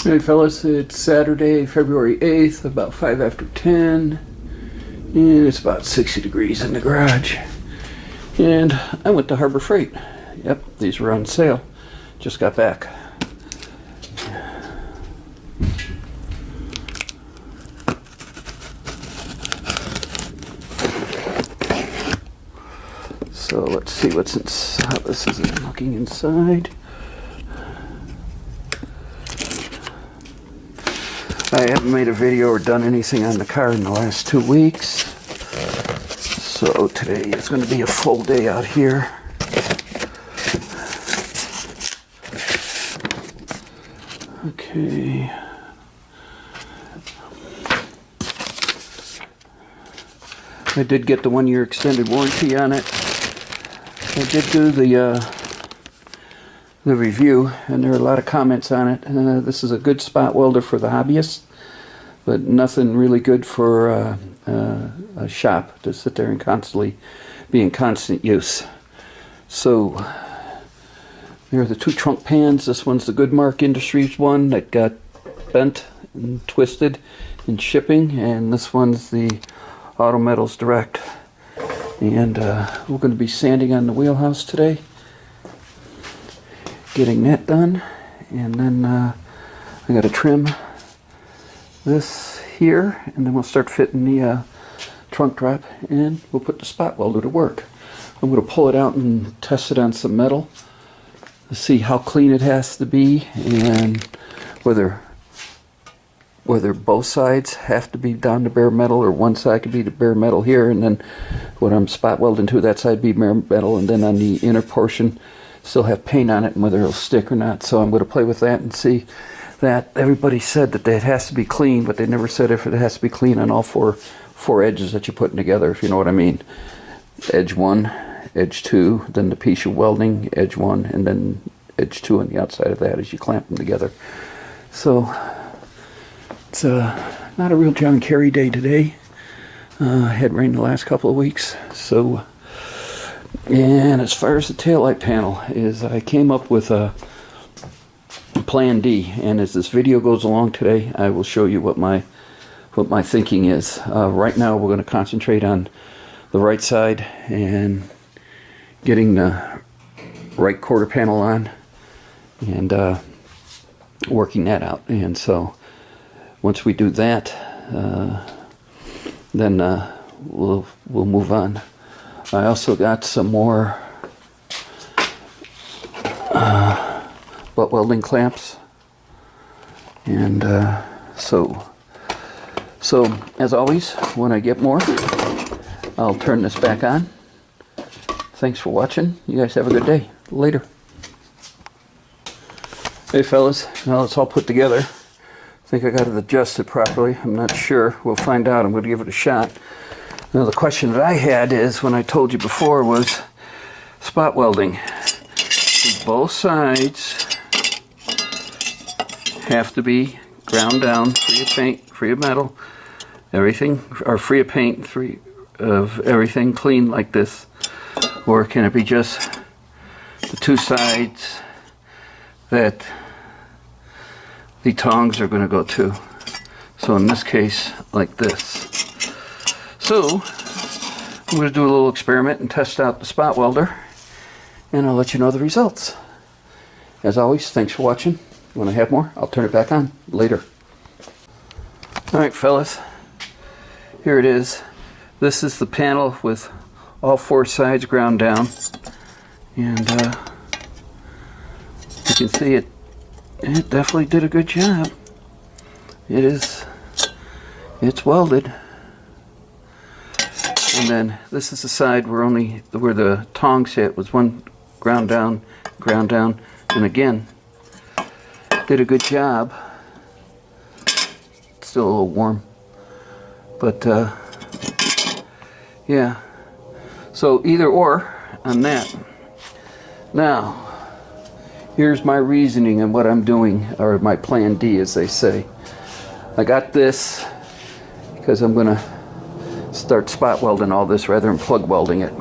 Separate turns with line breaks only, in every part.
Hey fellas, it's Saturday, February 8th, about 5 after 10, and it's about 60 degrees in the garage. And I went to Harbor Freight. Yep, these were on sale. Just got back. So let's see what's inside. How this is looking inside. I haven't made a video or done anything on the car in the last 2 weeks, so today is going to be a full day out here. Okay. I did get the 1-year extended warranty on it. I did do the review, and there are a lot of comments on it. This is a good spot welder for the hobbyists, but nothing really good for a shop to sit there and constantly be in constant use. So there are the 2 trunk pans. This one's the Goodmark Industries one that got bent and twisted in shipping, and this one's the Auto Metals Direct. And we're going to be sanding on the wheelhouse today, getting that done, and then I got to trim this here, and then we'll start fitting the trunk drop, and we'll put the spot welder to work. I'm going to pull it out and test it on some metal to see how clean it has to be, and whether both sides have to be down to bare metal, or one side could be the bare metal here, and then what I'm spot welding to, that side be bare metal, and then on the inner portion still have paint on it, and whether it'll stick or not. So I'm going to play with that and see that. Everybody said that it has to be clean, but they never said if it has to be clean on all four edges that you're putting together, if you know what I mean. Edge 1, edge 2, then the piece you're welding, edge 1, and then edge 2 on the outside of that as you clamp them together. So it's not a real John Kerry day today. Had rain the last couple of weeks. So, and as far as the taillight panel is, I came up with a plan D, and as this video goes along today, I will show you what my thinking is. Right now we're going to concentrate on the right side and getting the right quarter panel on, and working that out. And so once we do that, then we'll move on. I also got some more butt welding clamps, and so as always, when I get more, I'll turn this back on. Thanks for watching. You guys have a good day. Later. Hey fellas, now it's all put together. I think I got it adjusted properly. I'm not sure. We'll find out. I'm going to give it a shot. Now the question that I had is, when I told you before, was spot welding. Both sides have to be ground down, free of paint, free of metal, everything, or free of paint, free of everything, clean like this. Or can it be just the 2 sides that the tongs are going to go to? So in this case, like this. So I'm going to do a little experiment and test out the spot welder, and I'll let you know the results. As always, thanks for watching. When I have more, I'll turn it back on later. Alright fellas, here it is. This is the panel with all 4 sides ground down, and you can see it definitely did a good job. It's welded. And then this is the side where the tongs hit, was one ground down, and again did a good job. Still a little warm, but yeah. So either or on that. Now here's my reasoning and what I'm doing, or my plan D, as they say. I got this because I'm going to start spot welding all this rather than plug welding it.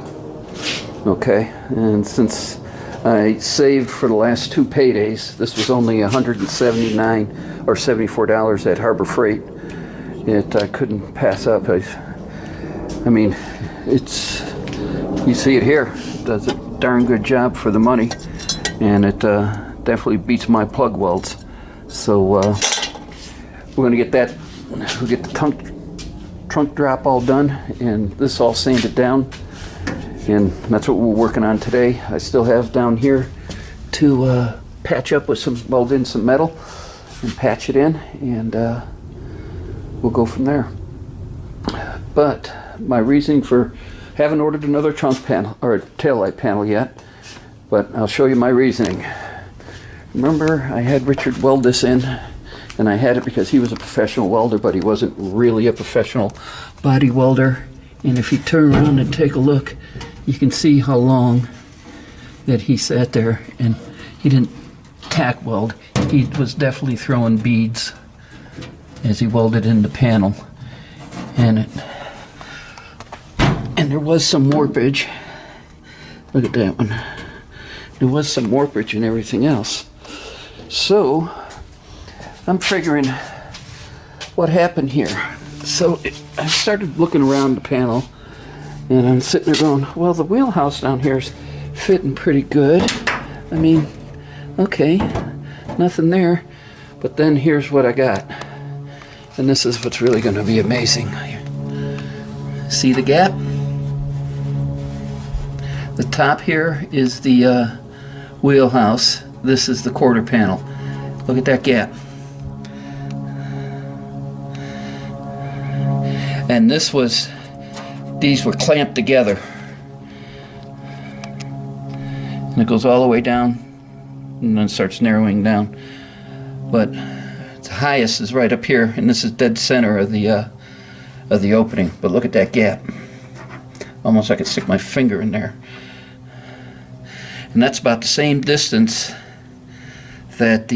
Okay, and since I saved for the last 2 paydays, this was only $179 or $74 at Harbor Freight. I couldn't pass up. I mean, it's, you see it here. It does a darn good job for the money, and it definitely beats my plug welds. So we're going to get that. We'll get the trunk drop all done, and this all sanded down, and that's what we're working on today. I still have down here to patch up with weld in some metal and patch it in, and we'll go from there. But my reasoning for haven't ordered another trunk panel or a taillight panel yet, but I'll show you my reasoning. Remember, I had Richard weld this in, and I had it because he was a professional welder, but he wasn't really a professional body welder. And if you turn around and take a look, you can see how long that he sat there, and he didn't tack weld. He was definitely throwing beads as he welded in the panel, and there was some warpage. Look at that one. There was some warpage and everything else. So I'm figuring what happened here. So I started looking around the panel, and I'm sitting there going, well, the wheelhouse down here is fitting pretty good. I mean, okay, nothing there. But then here's what I got. And this is what's really going to be amazing. See the gap? The top here is the wheelhouse. This is the quarter panel. Look at that gap. And these were clamped together. And it goes all the way down and then starts narrowing down. But the highest is right up here, and this is dead center of the opening. But look at that gap. Almost I could stick my finger in there. And that's about the same distance that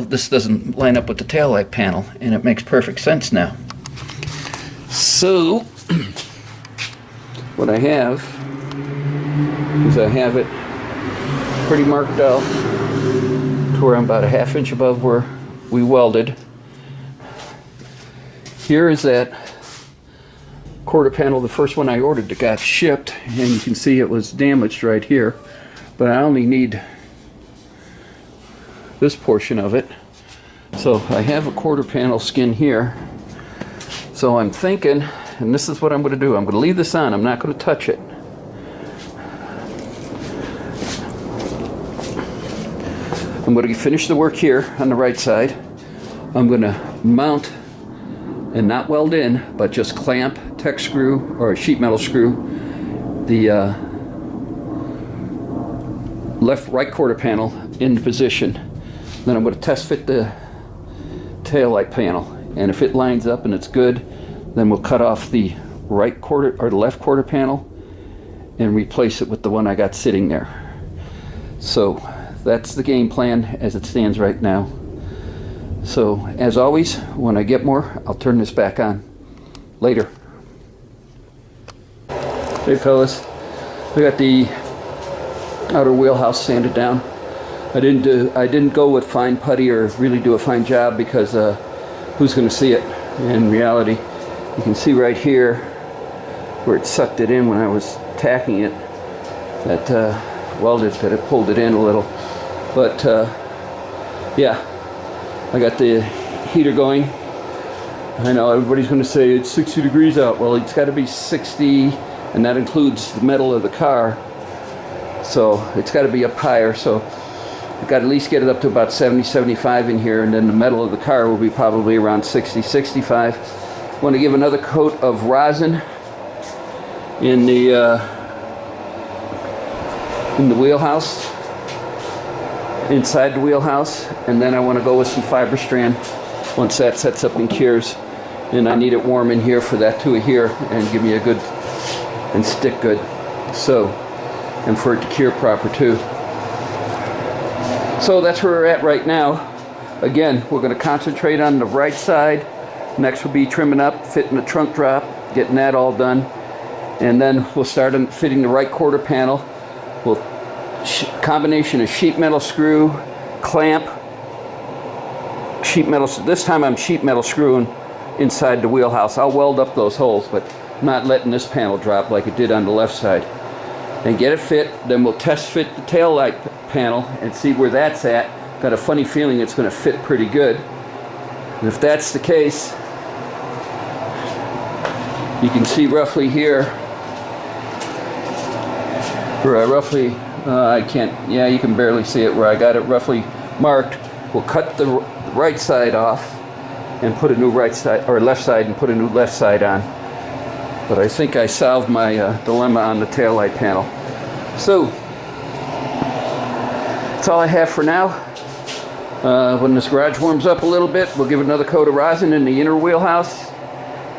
this doesn't line up with the taillight panel, and it makes perfect sense now. So what I have is I have it pretty marked out to where I'm about a ½ inch above where we welded. Here is that quarter panel, the first one I ordered that got shipped, and you can see it was damaged right here, but I only need this portion of it. So I have a quarter panel skin here. So I'm thinking, and this is what I'm going to do, I'm going to leave this on, I'm not going to touch it. I'm going to finish the work here on the right side. I'm going to mount and not weld in, but just clamp, tech screw, or a sheet metal screw, the right quarter panel in position. Then I'm going to test fit the taillight panel, and if it lines up and it's good, then we'll cut off the right quarter or the left quarter panel and replace it with the one I got sitting there. So that's the game plan as it stands right now. So as always, when I get more, I'll turn this back on later. Hey fellas, we got the outer wheelhouse sanded down. I didn't go with fine putty or really do a fine job because who's going to see it? In reality, you can see right here where it sucked it in when I was tacking it. That welded, that it pulled it in a little. But yeah, I got the heater going. I know everybody's going to say it's 60 degrees out. Well, it's got to be 60, and that includes the metal of the car. So it's got to be up higher. So I've got to at least get it up to about 70, 75 in here, and then the metal of the car will be probably around 60, 65. I want to give another coat of rosin in the wheelhouse, inside the wheelhouse, and then I want to go with some fiber strand once that sets up and cures. And I need it warm in here for that to adhere and give me a good and stick good. So, and for it to cure proper too. So that's where we're at right now. Again, we're going to concentrate on the right side. Next will be trimming up, fitting the trunk drop, getting that all done. And then we'll start on fitting the right quarter panel. We'll combination of sheet metal screw, clamp, sheet metal. This time I'm sheet metal screwing inside the wheelhouse. I'll weld up those holes, but not letting this panel drop like it did on the left side. And get it fit, then we'll test fit the tail light panel and see where that's at. Got a funny feeling it's going to fit pretty good. And if that's the case, you can see roughly here, where I roughly, I can't, yeah, you can barely see it, where I got it roughly marked. We'll cut the right side off and put a new right side, or left side, and put a new left side on. But I think I solved my dilemma on the taillight panel. So, that's all I have for now. When this garage warms up a little bit, we'll give it another coat of rosin in the inner wheelhouse.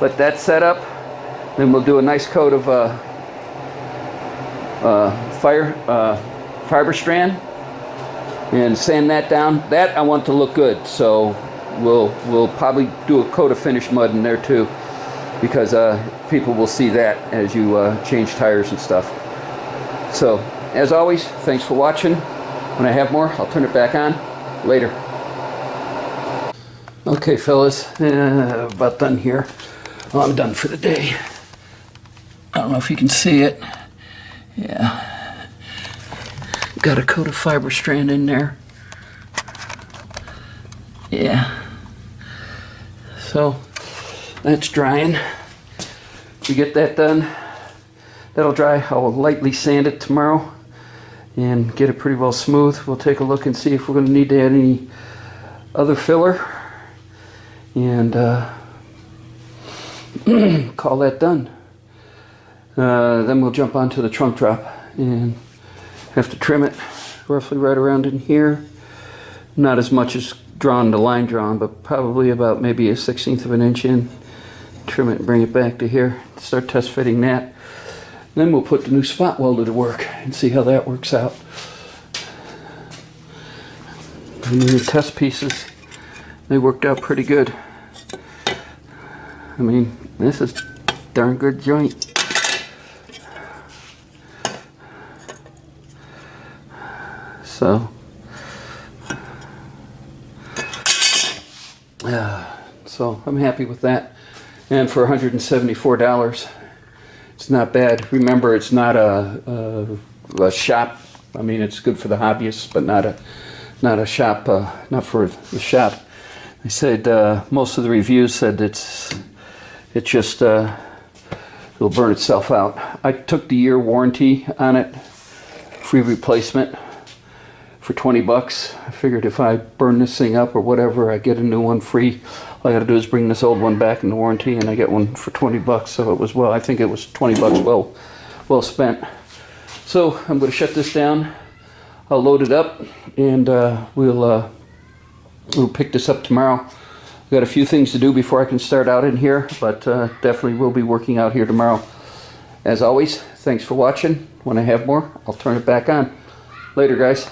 Let that set up. Then we'll do a nice coat of fiber strand and sand that down. That I want to look good, so we'll probably do a coat of finished mud in there too, because people will see that as you change tires and stuff. So, as always, thanks for watching. When I have more, I'll turn it back on. Later. Okay, fellas, about done here. Well, I'm done for the day. I don't know if you can see it. Yeah. Got a coat of fiber strand in there. Yeah. So, that's drying. We get that done. That'll dry. I'll lightly sand it tomorrow and get it pretty well smooth. We'll take a look and see if we're going to need to add any other filler, and call that done. Then we'll jump onto the trunk drop and have to trim it roughly right around in here. Not as much as drawn, the line drawn, but probably about maybe a 1/16 of an inch in. Trim it and bring it back to here. Start test fitting that. Then we'll put the new spot welder to work and see how that works out. And the test pieces, they worked out pretty good. I mean, this is a darn good joint. So I'm happy with that. And for $174, it's not bad. Remember, it's not a shop. I mean, it's good for the hobbyists, but not a shop. Not for the shop. They said most of the reviews said it just it'll burn itself out. I took the year warranty on it, free replacement for $20. I figured if I burn this thing up or whatever, I get a new one free. All I got to do is bring this old one back in the warranty, and I get one for $20. So it was, well, I think it was $20 well spent. So I'm going to shut this down. I'll load it up, and we'll pick this up tomorrow. I've got a few things to do before I can start out in here, but definitely will be working out here tomorrow. As always, thanks for watching. When I have more, I'll turn it back on. Later, guys.